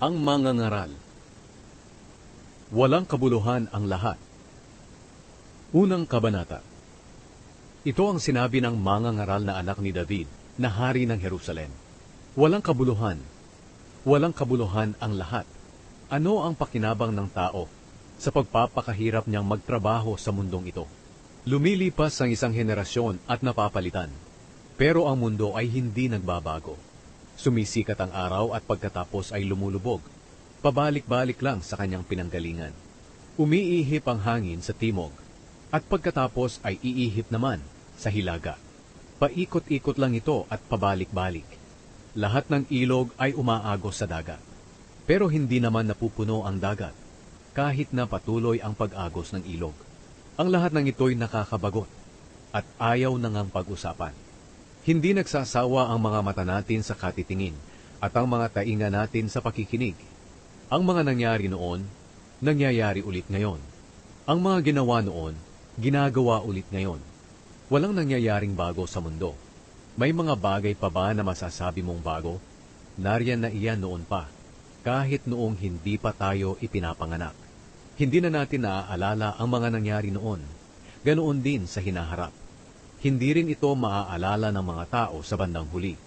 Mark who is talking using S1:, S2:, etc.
S1: Ang mangangaral. Walang kabuluhan ang lahat. Unang kabanata. Ito ang sinabi ng mangangaral na anak ni David, na hari ng Jerusalem. Walang kabuluhan ang lahat. Ano ang pakinabang ng tao sa pagpapakahirap niyang magtrabaho sa mundong ito? Lumilipas ang isang henerasyon at napapalitan, pero ang mundo ay hindi nagbabago. Sumisikat ang araw at pagkatapos ay lumulubog. Pabalik-balik lang sa kanyang pinanggalingan. Umiihip ang hangin sa timog, at pagkatapos ay iihip naman sa hilaga. Paikot-ikot lang ito at pabalik-balik. Lahat ng ilog ay umaagos sa dagat. Pero hindi naman napupuno ang dagat, kahit na patuloy ang pag-agos ng ilog. Ang lahat ng ito'y nakakabagot, at ayaw na ngang pag-usapan. Hindi nagsasawa ang mga mata natin sa katitingin at ang mga tainga natin sa pakikinig. Ang mga nangyari noon, nangyayari ulit ngayon. Ang mga ginawa noon, ginagawa ulit ngayon. Walang nangyayaring bago sa mundo. May mga bagay pa ba na masasabi mong bago? Nariyan na iyan noon pa, kahit noong hindi pa tayo ipinapanganak. Hindi na natin naaalala ang mga nangyari noon. Ganoon din sa hinaharap. Hindi rin ito maaalala ng mga tao sa bandang huli.